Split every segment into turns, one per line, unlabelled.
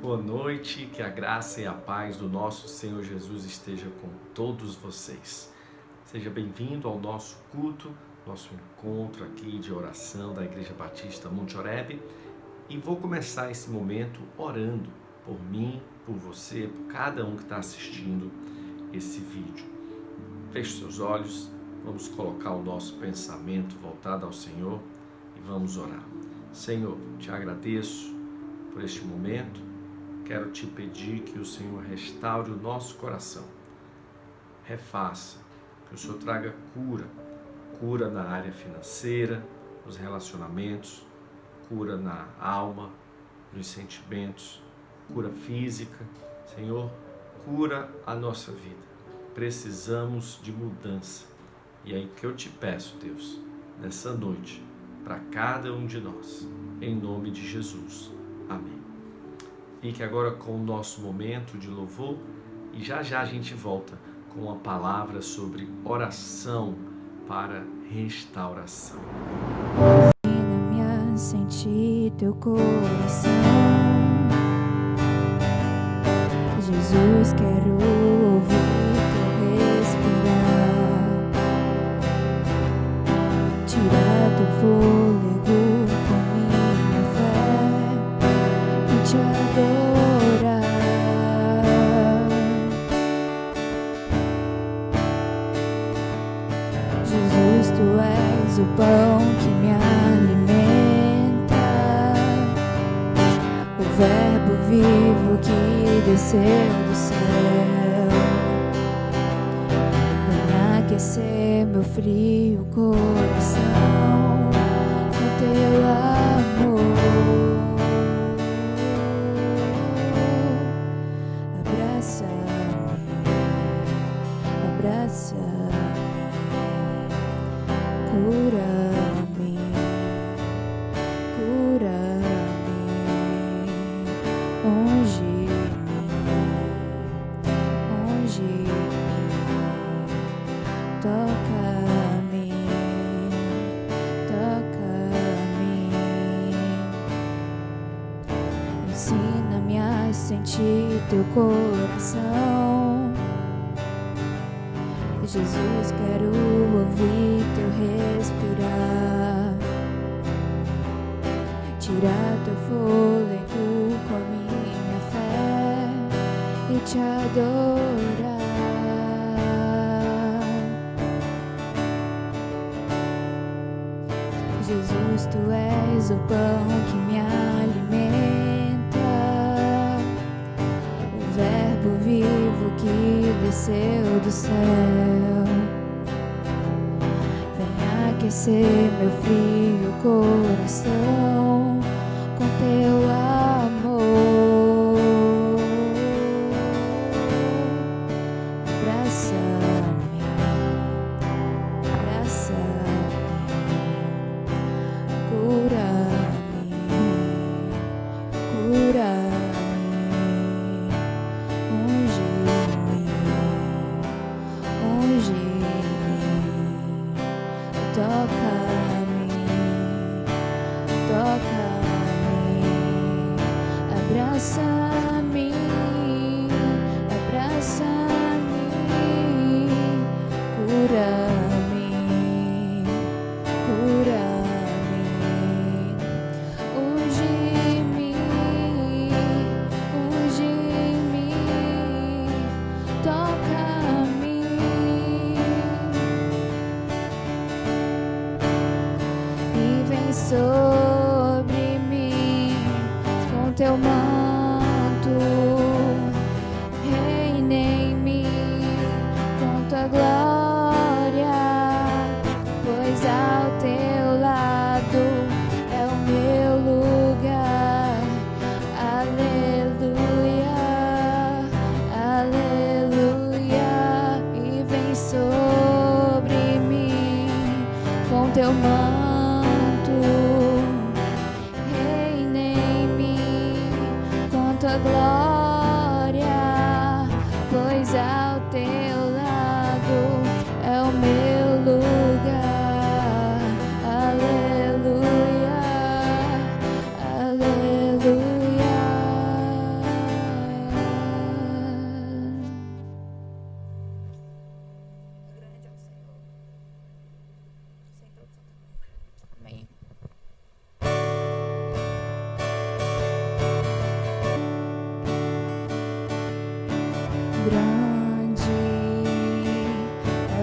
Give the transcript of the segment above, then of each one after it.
Boa noite, que a graça e a paz do nosso Senhor Jesus esteja com todos vocês. Seja bem-vindo ao nosso culto, nosso encontro aqui de oração da Igreja Batista Monte Oreb. E vou começar esse momento orando por mim, por você, por cada um que está assistindo esse vídeo. Feche seus olhos, vamos colocar o nosso pensamento voltado ao Senhor e vamos orar. Senhor, te agradeço por este momento. Quero te pedir que o Senhor restaure o nosso coração, refaça, que o Senhor traga cura na área financeira, nos relacionamentos, cura na alma, nos sentimentos, cura física. Senhor, cura a nossa vida. Precisamos de mudança. E é aí que eu te peço, Deus, nessa noite, para cada um de nós, em nome de Jesus. Amém. Fique agora com o nosso momento de louvor e já a gente volta com uma palavra sobre oração para restauração.
Ensina-me a sentir teu coração, Jesus, quero ouvir teu respirar, tirar teu fôlego com minha fé e te adorar. Jesus, tu és o pão que me alimenta, o verbo vivo que desceu do céu. Vem aquecer meu frio coração com teu amor. Abraça-me, cura-me, unge-me, toca-me, ensina-me a sentir teu coração. Jesus, quero ouvir teu respirar, tirar teu fôlego com a minha fé e te adorar. Jesus, tu és o pão que me alimenta, o verbo vivo que desceu do céu. Vem aquecer meu frio coração com teu amor. Abraça-me, cura-me, unge-me, toca-me, abraça-me, cura-me, unge-me, toca-me. E vem sobre mim com teu manto, reina em mim com tua glória, pois ao teu lado é o meu lugar. Aleluia, aleluia. E vem sobre mim com teu manto, reina em mim com tua glória, pois ao teu lado é o meu lugar. Aleluia, aleluia.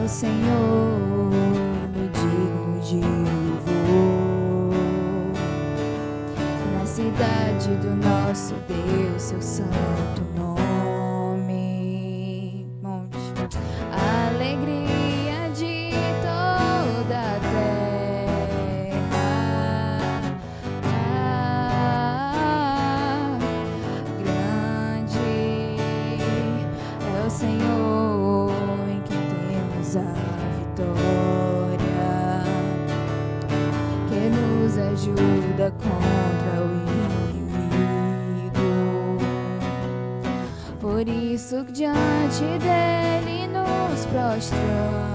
Senhor e digno de louvor. Na cidade do nosso Deus, seu santo nome. Monte. Alegria de toda a terra. Grande é o Senhor em quem temos a vitória, que nos ajuda contra o inimigo. Por isso diante dele nos prostramos.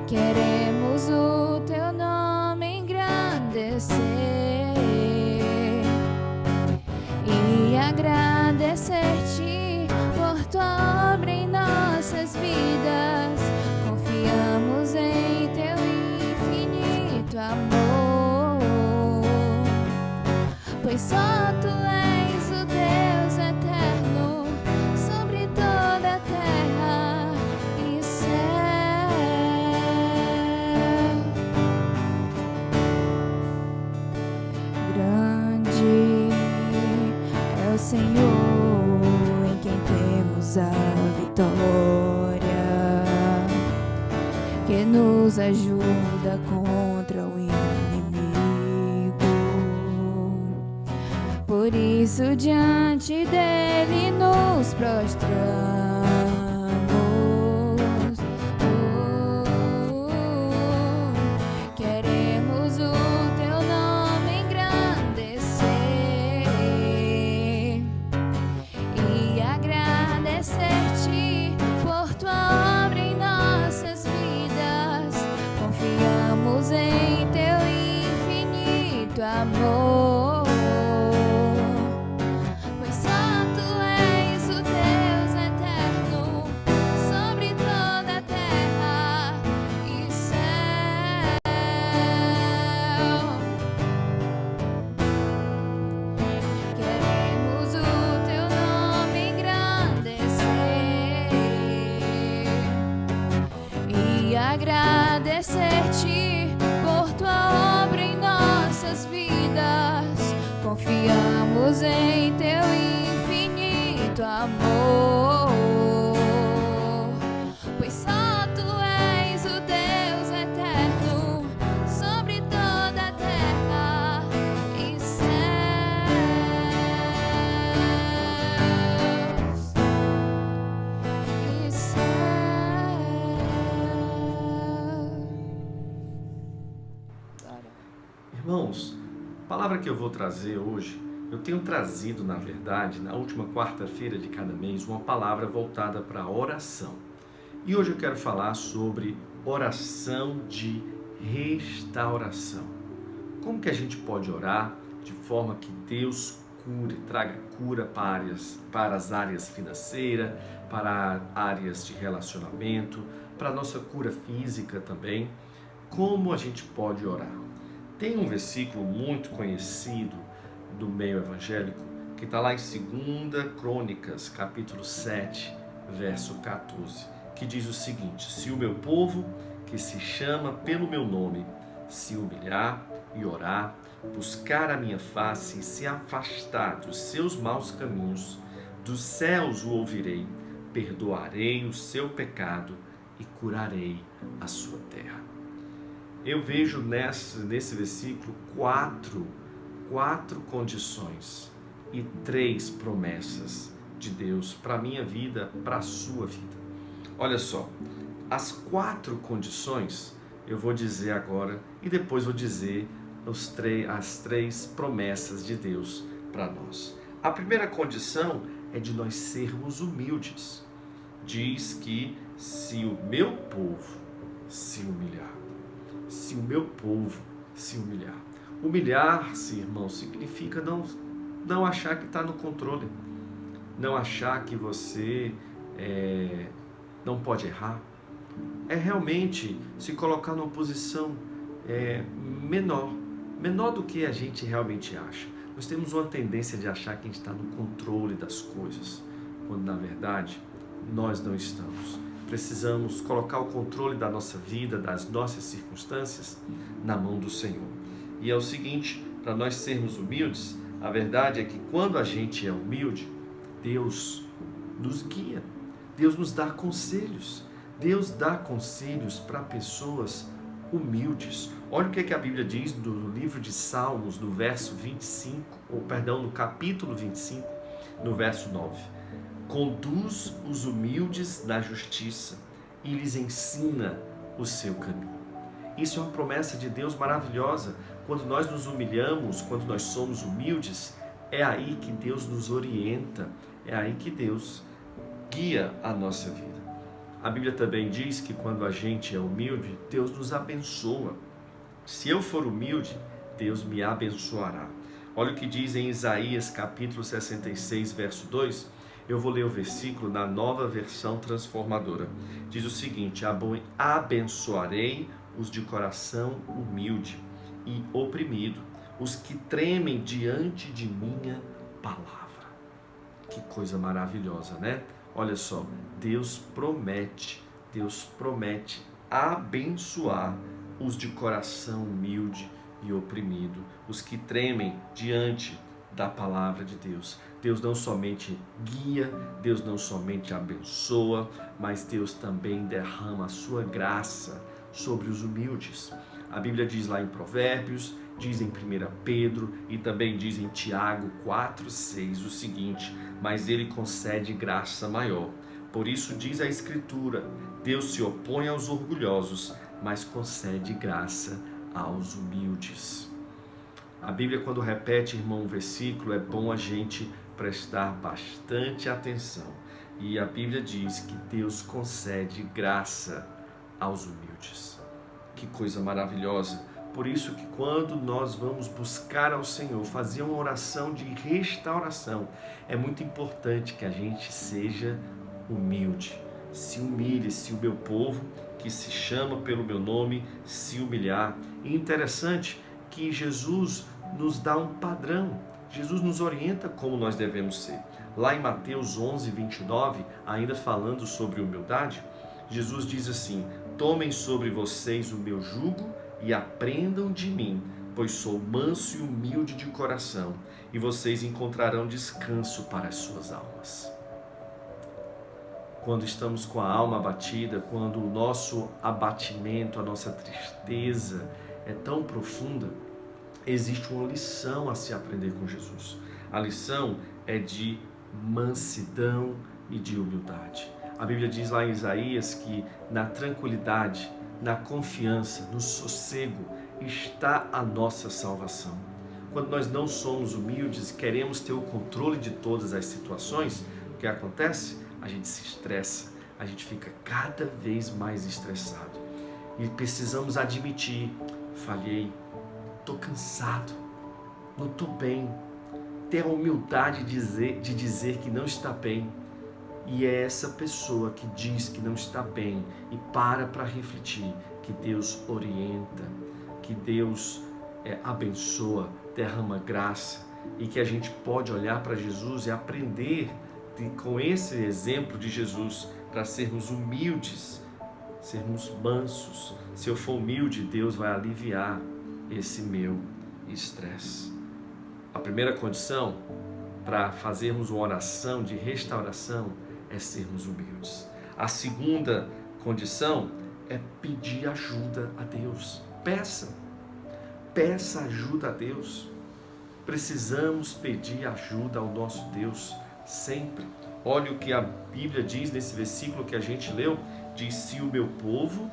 Queremos o teu nome engrandecer e agradecer-te por tua obra em nossas vidas. Confiamos em teu infinito amor, pois só tu és o Deus eterno sobre toda a terra e céu. Grande é o Senhor em quem temos a vitória, que nos ajuda contra o inimigo. Por isso diante dele nos prostramos. Queremos o teu nome engrandecer e agradecer-te por tua obra em nossas vidas. Confiamos em teu infinito amor, pois só tu és o Deus eterno sobre toda a terra e céu. Queremos o teu nome engrandecer e agradecer-te por tua obra em nossas vidas. Confiamos em teu infinito amor, pois só tu és o Deus eterno sobre toda a terra e céus. E céus.
Irmãos, a palavra que eu vou trazer hoje, eu tenho trazido, na verdade, na última quarta-feira de cada mês, uma palavra voltada para a oração. E hoje eu quero falar sobre oração de restauração. Como que a gente pode orar de forma que Deus cure, traga cura para as áreas financeiras, para áreas de relacionamento, para a nossa cura física também. Como a gente pode orar? Tem um versículo muito conhecido do meio evangélico, que está lá em 2 Crônicas, capítulo 7, verso 14, que diz o seguinte: se o meu povo, que se chama pelo meu nome, se humilhar e orar, buscar a minha face e se afastar dos seus maus caminhos, dos céus o ouvirei, perdoarei o seu pecado e curarei a sua terra. Eu vejo nesse versículo quatro condições e 3 promessas de Deus para a minha vida, para a sua vida. Olha só, as 4 condições eu vou dizer agora e depois vou dizer as 3 promessas de Deus para nós. A primeira condição é de nós sermos humildes. Diz que se o meu povo se humilhar, se o meu povo se humilhar. Humilhar-se, irmão, significa não achar que está no controle, não achar que você não pode errar. É realmente se colocar numa posição menor do que a gente realmente acha. Nós temos uma tendência de achar que a gente está no controle das coisas. quando na verdade nós não estamos. Precisamos colocar o controle da nossa vida, das nossas circunstâncias, na mão do Senhor. E é o seguinte, para nós sermos humildes, a verdade é que quando a gente é humilde, Deus nos guia, Deus nos dá conselhos, Deus dá conselhos para pessoas humildes. Olha o que a Bíblia diz no livro de Salmos, no verso 25, no capítulo 25, no verso 9. Conduz os humildes na justiça e lhes ensina o seu caminho. Isso é uma promessa de Deus maravilhosa. Quando nós nos humilhamos, quando nós somos humildes, é aí que Deus nos orienta, é aí que Deus guia a nossa vida. A Bíblia também diz que quando a gente é humilde, Deus nos abençoa. Se eu for humilde, Deus me abençoará. Olha o que diz em Isaías capítulo 66, verso 2. Eu vou ler o versículo na Nova Versão Transformadora. Diz o seguinte: abençoarei os de coração humilde e oprimido, os que tremem diante de minha palavra. Que coisa maravilhosa, né? Olha só, Deus promete abençoar os de coração humilde e oprimido, os que tremem diante da palavra de Deus. Deus não somente guia, Deus não somente abençoa, mas Deus também derrama a sua graça sobre os humildes. A Bíblia diz lá em Provérbios, diz em 1 Pedro e também diz em Tiago 4,6 o seguinte: mas ele concede graça maior. Por isso diz a Escritura, Deus se opõe aos orgulhosos, mas concede graça aos humildes. A Bíblia, quando repete, irmão, um versículo, é bom a gente prestar bastante atenção. E a Bíblia diz que Deus concede graça aos humildes. Que coisa maravilhosa! Por isso que quando nós vamos buscar ao Senhor, fazer uma oração de restauração, é muito importante que a gente seja humilde. Se humilhe, se o meu povo, que se chama pelo meu nome, se humilhar. E interessante que Jesus nos dá um padrão, Jesus nos orienta como nós devemos ser. Lá em Mateus 11, 29, ainda falando sobre humildade, Jesus diz assim: tomem sobre vocês o meu jugo e aprendam de mim, pois sou manso e humilde de coração, e vocês encontrarão descanso para as suas almas. Quando estamos com a alma abatida, quando o nosso abatimento, a nossa tristeza é tão profunda, existe uma lição a se aprender com Jesus. A lição é de mansidão e de humildade. A Bíblia diz lá em Isaías que na tranquilidade, na confiança, no sossego está a nossa salvação. Quando nós não somos humildes, queremos ter o controle de todas as situações, o que acontece? A gente se estressa, a gente fica cada vez mais estressado. E precisamos admitir: falhei, estou cansado, não estou bem. Ter a humildade de dizer que não está bem. E é essa pessoa que diz que não está bem e para refletir, que Deus orienta, que Deus abençoa, derrama graça, e que a gente pode olhar para Jesus e aprender com esse exemplo de Jesus para sermos humildes, sermos mansos. Se eu for humilde, Deus vai aliviar esse meu estresse. A primeira condição para fazermos uma oração de restauração é sermos humildes. A segunda condição é pedir ajuda a Deus. Peça ajuda a Deus. Precisamos pedir ajuda ao nosso Deus sempre. Olha o que a Bíblia diz nesse versículo que a gente leu, diz: se o meu povo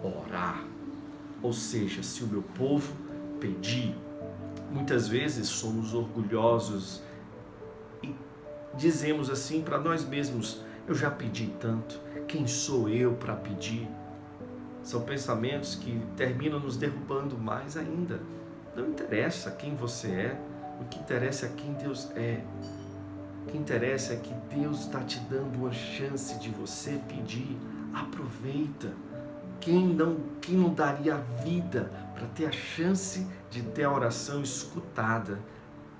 orar, ou seja, se o meu povo pedir. Muitas vezes somos orgulhosos e dizemos assim para nós mesmos: eu já pedi tanto, quem sou eu para pedir? São pensamentos que terminam nos derrubando mais ainda. Não interessa quem você é, o que interessa é quem Deus é. O que interessa é que Deus está te dando uma chance de você pedir. Aproveita. Quem não daria a vida para ter a chance de ter a oração escutada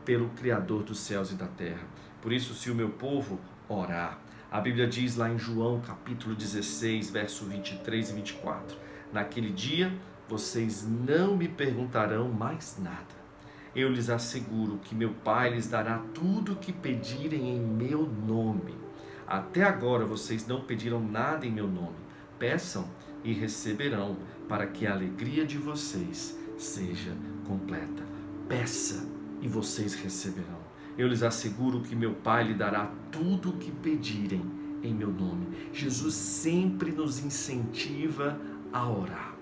pelo Criador dos céus e da terra? Por isso, se o meu povo orar. A Bíblia diz lá em João capítulo 16, verso 23 e 24: naquele dia vocês não me perguntarão mais nada. Eu lhes asseguro que meu Pai lhes dará tudo o que pedirem em meu nome. Até agora vocês não pediram nada em meu nome. Peçam e receberão, para que a alegria de vocês seja completa. Peça e vocês receberão. Eu lhes asseguro que meu Pai lhe dará tudo o que pedirem em meu nome. Jesus sempre nos incentiva a orar.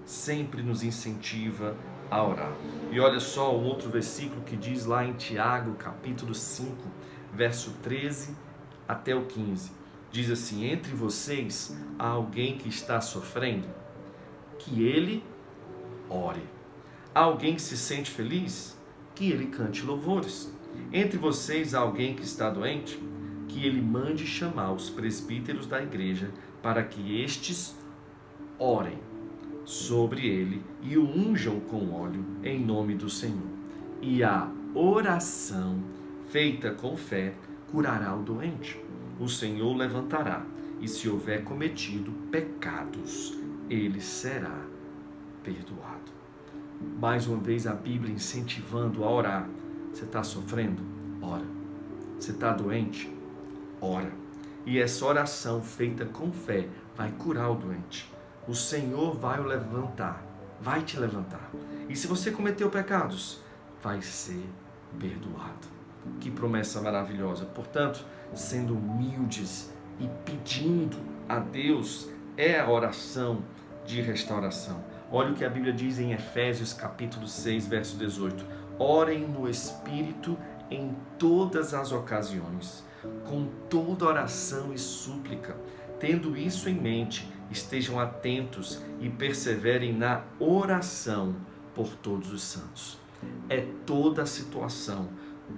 Sempre nos incentiva a orar. E olha só o outro versículo que diz lá em Tiago, capítulo 5, verso 13 até o 15. Diz assim: entre vocês há alguém que está sofrendo? Que ele ore. Há alguém que se sente feliz? Que ele cante louvores. Entre vocês há alguém que está doente? Que ele mande chamar os presbíteros da igreja, para que estes orem sobre ele e o unjam com óleo em nome do Senhor. E a oração feita com fé curará o doente. O Senhor levantará, e se houver cometido pecados, ele será perdoado. Mais uma vez a Bíblia incentivando a orar. Você está sofrendo? Ora. Você está doente? Ora. E essa oração feita com fé vai curar o doente. O Senhor vai o levantar, vai te levantar. E se você cometeu pecados, vai ser perdoado. Que promessa maravilhosa. Portanto, sendo humildes e pedindo a Deus, é a oração de restauração. Olha o que a Bíblia diz em Efésios capítulo 6, verso 18. Orem no Espírito em todas as ocasiões, com toda oração e súplica. Tendo isso em mente, estejam atentos e perseverem na oração por todos os santos. É toda a situação,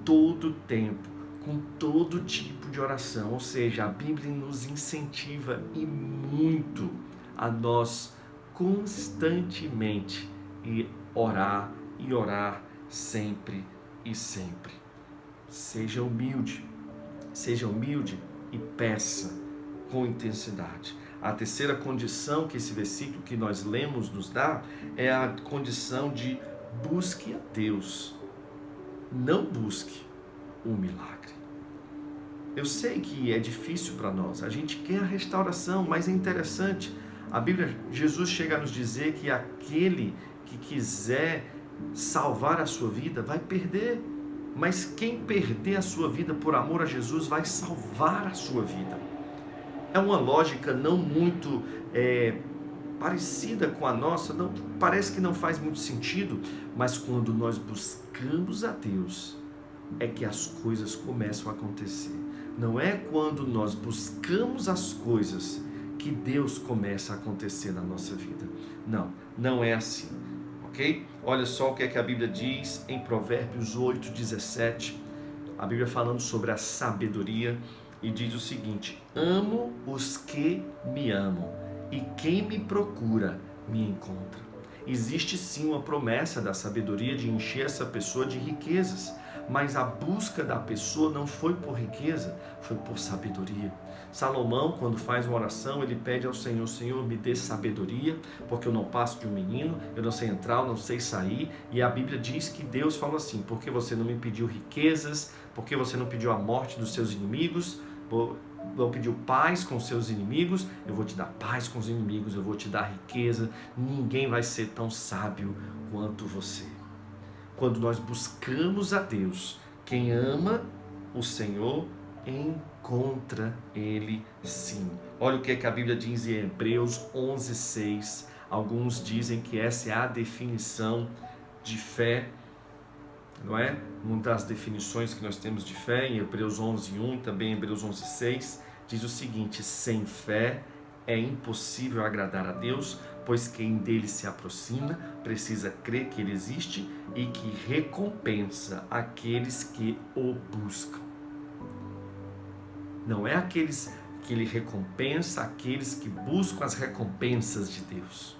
todo o tempo, com todo tipo de oração. Ou seja, a Bíblia nos incentiva e muito a nós constantemente orar e orar sempre e sempre. Seja humilde e peça com intensidade. A terceira condição que esse versículo que nós lemos nos dá é a condição de busque a Deus. Não busque um milagre. Eu sei que é difícil para nós, a gente quer a restauração, mas é interessante. A Bíblia, Jesus chega a nos dizer que aquele que quiser salvar a sua vida vai perder, mas quem perder a sua vida por amor a Jesus vai salvar a sua vida. É uma lógica não muito parecida com a nossa, não, parece que não faz muito sentido, mas quando nós buscamos a Deus, é que as coisas começam a acontecer. Não é quando nós buscamos as coisas que Deus começa a acontecer na nossa vida. Não, não é assim, ok? Olha só o que é que a Bíblia diz em Provérbios 8:17, a Bíblia falando sobre a sabedoria, e diz o seguinte: amo os que me amam, e quem me procura me encontra. Existe sim uma promessa da sabedoria de encher essa pessoa de riquezas, mas a busca da pessoa não foi por riqueza, foi por sabedoria. Salomão, quando faz uma oração, ele pede ao Senhor: Senhor, me dê sabedoria, porque eu não passo de um menino, eu não sei entrar, eu não sei sair. E a Bíblia diz que Deus fala assim: porque você não me pediu riquezas, porque você não pediu a morte dos seus inimigos, não pediu paz com seus inimigos, eu vou te dar paz com os inimigos, eu vou te dar riqueza. Ninguém vai ser tão sábio quanto você. Quando nós buscamos a Deus, quem ama o Senhor encontra Ele sim. Olha o que a Bíblia diz em Hebreus 11:6. Alguns dizem que essa é a definição de fé, não é? Uma das definições que nós temos de fé, em Hebreus 11:1 e também em Hebreus 11:6, diz o seguinte: sem fé é impossível agradar a Deus, pois quem dele se aproxima precisa crer que ele existe e que recompensa aqueles que o buscam. Não é aqueles que ele recompensa, aqueles que buscam as recompensas de Deus,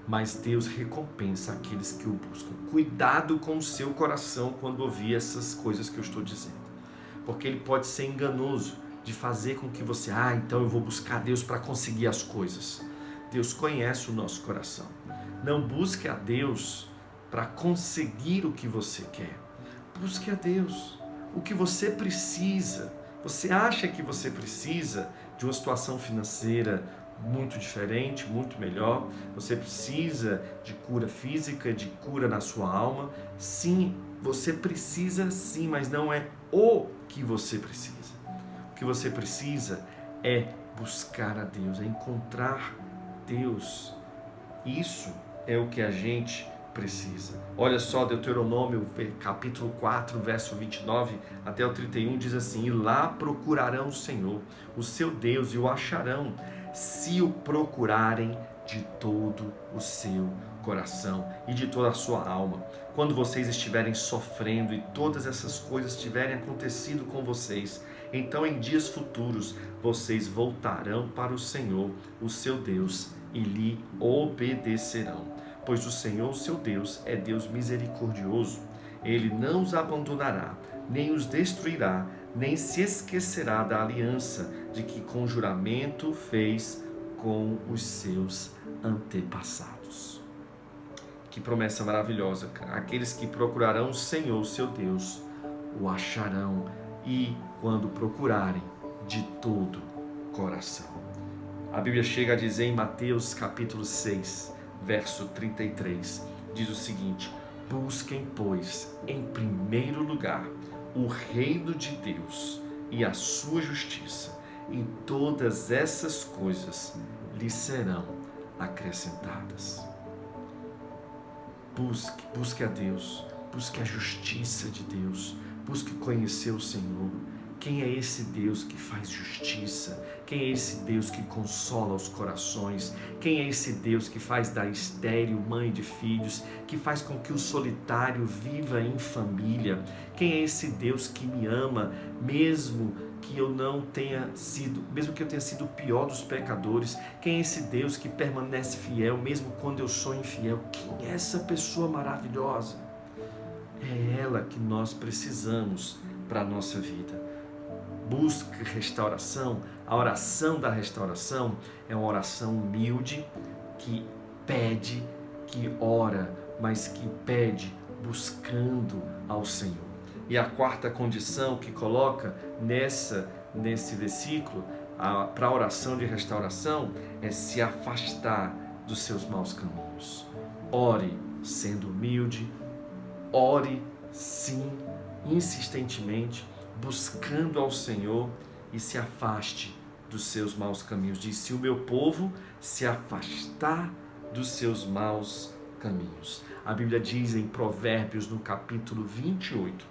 mas Deus recompensa aqueles que o buscam. Cuidado com o seu coração quando ouvir essas coisas que eu estou dizendo, porque ele pode ser enganoso. de fazer com que você, então eu vou buscar Deus para conseguir as coisas. Deus conhece o nosso coração. Não busque a Deus para conseguir o que você quer. Busque a Deus o que você precisa. Você acha que você precisa de uma situação financeira muito diferente, muito melhor? Você precisa de cura física, de cura na sua alma? Sim, você precisa sim, mas não é o que você precisa. O que você precisa é buscar a Deus, é encontrar Deus. Isso é o que a gente precisa. Olha só, Deuteronômio capítulo 4, verso 29 até o 31 diz assim: e lá procurarão o Senhor, o seu Deus, e o acharão, se o procurarem de todo o seu coração e de toda a sua alma. Quando vocês estiverem sofrendo e todas essas coisas tiverem acontecido com vocês, então em dias futuros vocês voltarão para o Senhor, o seu Deus, e lhe obedecerão. Pois o Senhor, o seu Deus, é Deus misericordioso. Ele não os abandonará, nem os destruirá, nem se esquecerá da aliança de que com juramento fez com os seus antepassados. Que promessa maravilhosa! Aqueles que procurarão o Senhor, o seu Deus, o acharão, e quando procurarem de todo coração. A Bíblia chega a dizer em Mateus capítulo 6, verso 33, diz o seguinte: busquem, pois, em primeiro lugar o reino de Deus e a sua justiça, e todas essas coisas lhes serão acrescentadas. Busque a Deus, busque a justiça de Deus, busque conhecer o Senhor. Quem é esse Deus que faz justiça? Quem é esse Deus que consola os corações? Quem é esse Deus que faz da estéril mãe de filhos, que faz com que o solitário viva em família? Quem é esse Deus que me ama, mesmo que eu tenha sido o pior dos pecadores? Quem é esse Deus que permanece fiel, mesmo quando eu sou infiel? Quem é essa pessoa maravilhosa? É ela que nós precisamos para a nossa vida. Busque restauração. A oração da restauração é uma oração humilde, que pede, que ora, mas que pede buscando ao Senhor. E a quarta condição que coloca nesse versículo, para a oração de restauração, é se afastar dos seus maus caminhos. Ore sendo humilde, ore sim, insistentemente, buscando ao Senhor, e se afaste dos seus maus caminhos. Diz: se o meu povo se afastar dos seus maus caminhos. A Bíblia diz em Provérbios, no capítulo 28,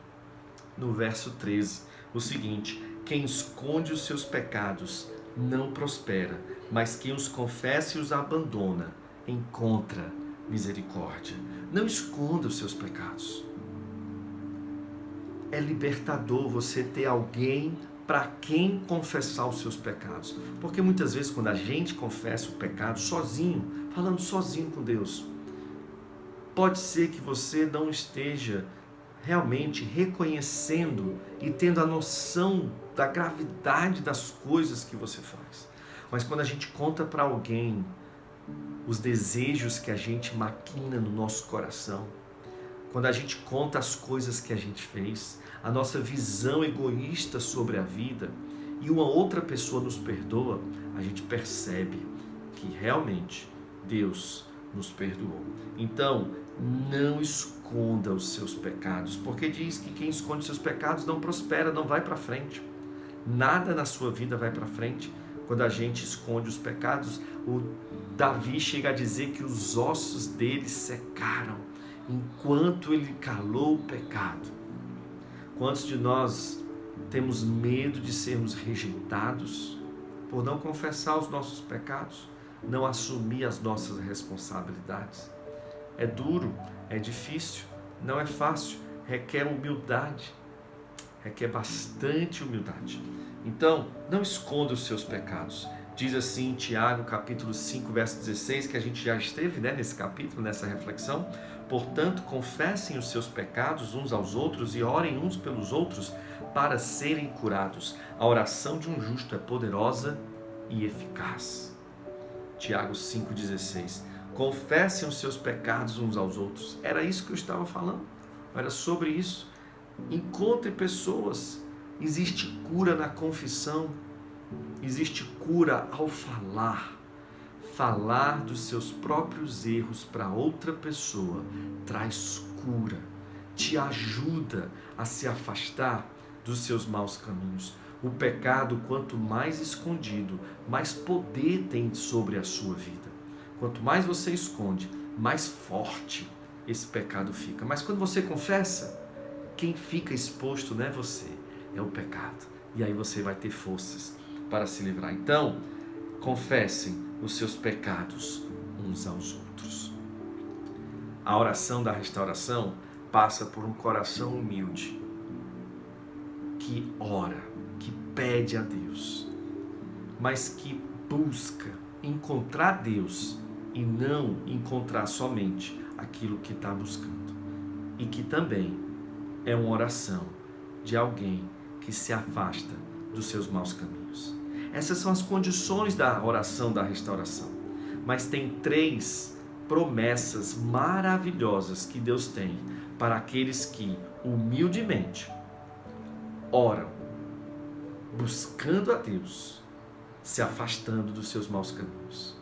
no verso 13, o seguinte: quem esconde os seus pecados não prospera, mas quem os confessa e os abandona encontra misericórdia. Não esconda os seus pecados. É libertador você ter alguém para quem confessar os seus pecados. Porque muitas vezes quando a gente confessa o pecado sozinho, falando sozinho com Deus, pode ser que você não esteja realmente reconhecendo e tendo a noção da gravidade das coisas que você faz. Mas quando a gente conta para alguém os desejos que a gente maquina no nosso coração, quando a gente conta as coisas que a gente fez, a nossa visão egoísta sobre a vida, e uma outra pessoa nos perdoa, a gente percebe que realmente Deus nos perdoou. Então, não esconda os seus pecados, porque diz que quem esconde os seus pecados não prospera, não vai para frente. Nada na sua vida vai para frente quando a gente esconde os pecados. O Davi chega a dizer que os ossos dele secaram enquanto ele calou o pecado. Quantos de nós temos medo de sermos rejeitados por não confessar os nossos pecados, não assumir as nossas responsabilidades? É duro, é difícil, não é fácil, requer humildade, requer bastante humildade. Então, não esconda os seus pecados. Diz assim em Tiago, capítulo 5, verso 16, que a gente já esteve nesse capítulo, nessa reflexão: portanto, confessem os seus pecados uns aos outros e orem uns pelos outros para serem curados. A oração de um justo é poderosa e eficaz. Tiago 5,16. Confessem os seus pecados uns aos outros. Era isso que eu estava falando. Era sobre isso. Encontre pessoas. Existe cura na confissão. Existe cura ao falar. Falar dos seus próprios erros para outra pessoa traz cura. Te ajuda a se afastar dos seus maus caminhos. O pecado, quanto mais escondido, mais poder tem sobre a sua vida. Quanto mais você esconde, mais forte esse pecado fica. Mas quando você confessa, quem fica exposto não é você, é o pecado. E aí você vai ter forças para se livrar. Então, confessem os seus pecados uns aos outros. A oração da restauração passa por um coração humilde, que ora, que pede a Deus, mas que busca encontrar Deus e não encontrar somente aquilo que está buscando. E que também é uma oração de alguém que se afasta dos seus maus caminhos. Essas são as condições da oração da restauração. Mas tem 3 promessas maravilhosas que Deus tem para aqueles que humildemente oram, buscando a Deus, se afastando dos seus maus caminhos.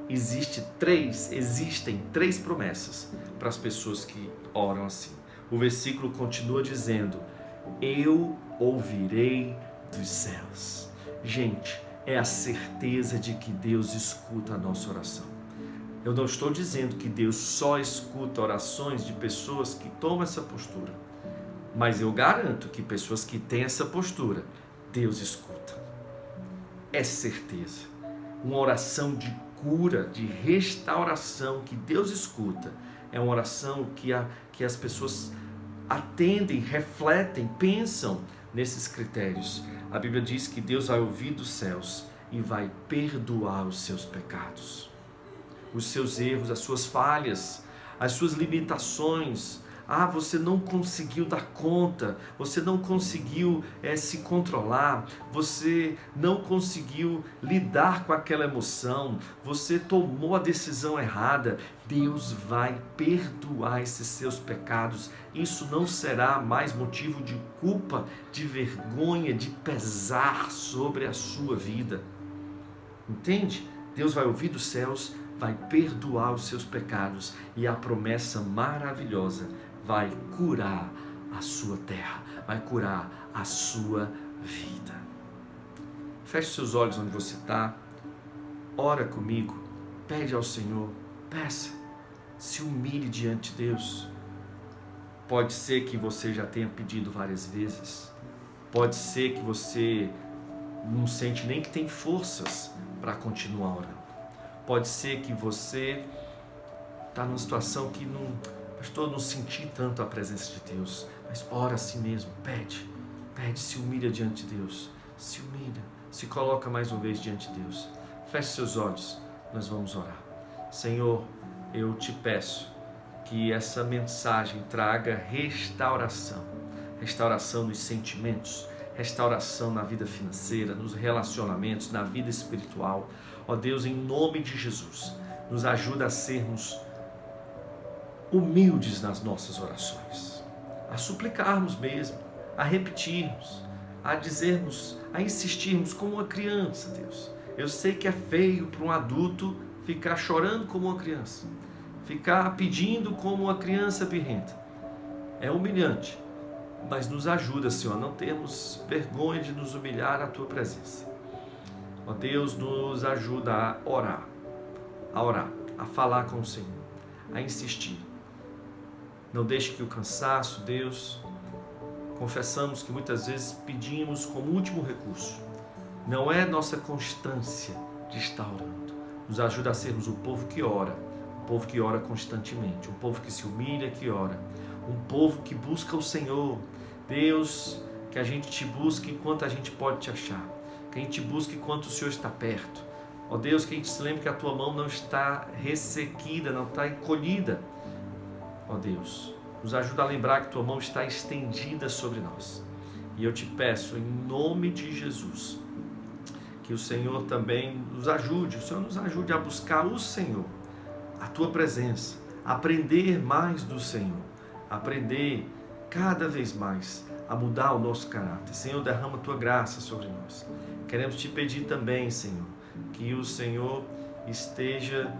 Existem 3 promessas para as pessoas que oram assim. O versículo continua dizendo: eu ouvirei dos céus. Gente, é a certeza de que Deus escuta a nossa oração. Eu não estou dizendo que Deus só escuta orações de pessoas que tomam essa postura, mas eu garanto que pessoas que têm essa postura, Deus escuta. É certeza. Uma oração de cura, de restauração que Deus escuta, é uma oração que as pessoas atendem, refletem, pensam nesses critérios. A Bíblia diz que Deus vai ouvir dos céus e vai perdoar os seus pecados, os seus erros, as suas falhas, as suas limitações. Você não conseguiu dar conta, você não conseguiu se controlar, você não conseguiu lidar com aquela emoção, você tomou a decisão errada. Deus vai perdoar esses seus pecados. Isso não será mais motivo de culpa, de vergonha, de pesar sobre a sua vida. Entende? Deus vai ouvir dos céus, vai perdoar os seus pecados, e a promessa maravilhosa: vai curar a sua terra, vai curar a sua vida. Feche seus olhos onde você está, ora comigo, pede ao Senhor, peça, se humilhe diante de Deus. Pode ser que você já tenha pedido várias vezes, pode ser que você não sente nem que tem forças para continuar orando, pode ser que você está numa situação que pastor, não senti tanto a presença de Deus, mas ora a si mesmo, pede, se humilha diante de Deus, se humilha, se coloca mais uma vez diante de Deus. Feche seus olhos, nós vamos orar. Senhor, eu te peço que essa mensagem traga restauração nos sentimentos, restauração na vida financeira, nos relacionamentos, na vida espiritual. Ó Deus, em nome de Jesus, nos ajuda a sermos humildes nas nossas orações, a suplicarmos mesmo, a repetirmos, a dizermos, a insistirmos como uma criança, Deus. Eu sei que é feio para um adulto ficar chorando como uma criança, ficar pedindo como uma criança birrenta. É humilhante, mas nos ajuda, Senhor, a não termos vergonha de nos humilhar à Tua presença. Ó Deus, nos ajuda a orar, a falar com o Senhor, a insistir. Não deixe que o cansaço, Deus, confessamos que muitas vezes pedimos como último recurso. Não é nossa constância de estar orando. Nos ajuda a sermos um povo que ora constantemente, um povo que se humilha, que ora, um povo que busca o Senhor. Deus, que a gente te busque enquanto a gente pode te achar, que a gente busque enquanto o Senhor está perto. Ó Deus, que a gente se lembre que a Tua mão não está ressequida, não está encolhida. Ó Deus, nos ajuda a lembrar que Tua mão está estendida sobre nós. E eu te peço, em nome de Jesus, que o Senhor também nos ajude, o Senhor nos ajude a buscar o Senhor, a Tua presença, aprender mais do Senhor, aprender cada vez mais a mudar o nosso caráter. Senhor, derrama a Tua graça sobre nós. Queremos te pedir também, Senhor, que o Senhor esteja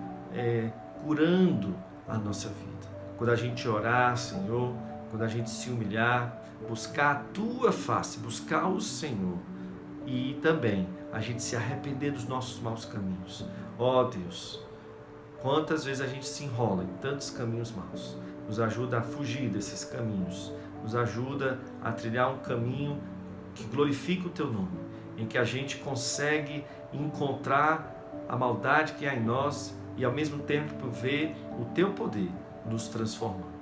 curando a nossa vida. Quando a gente orar, Senhor, quando a gente se humilhar, buscar a Tua face, buscar o Senhor e também a gente se arrepender dos nossos maus caminhos. Ó Deus, quantas vezes a gente se enrola em tantos caminhos maus. Nos ajuda a fugir desses caminhos. Nos ajuda a trilhar um caminho que glorifica o Teu nome, em que a gente consegue encontrar a maldade que há em nós e ao mesmo tempo ver o Teu poder nos transformando.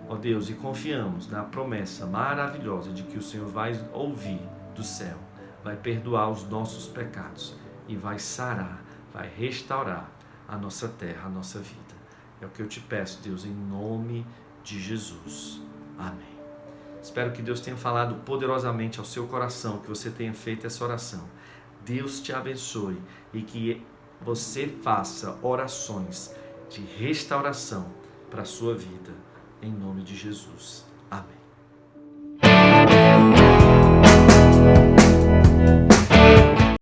Ó Deus, e confiamos na promessa maravilhosa de que o Senhor vai ouvir do céu, vai perdoar os nossos pecados e vai sarar, vai restaurar a nossa terra, a nossa vida. É o que eu te peço, Deus, em nome de Jesus. Amém. Espero que Deus tenha falado poderosamente ao seu coração, que você tenha feito essa oração. Deus te abençoe e que você faça orações de restauração para a sua vida, em nome de Jesus.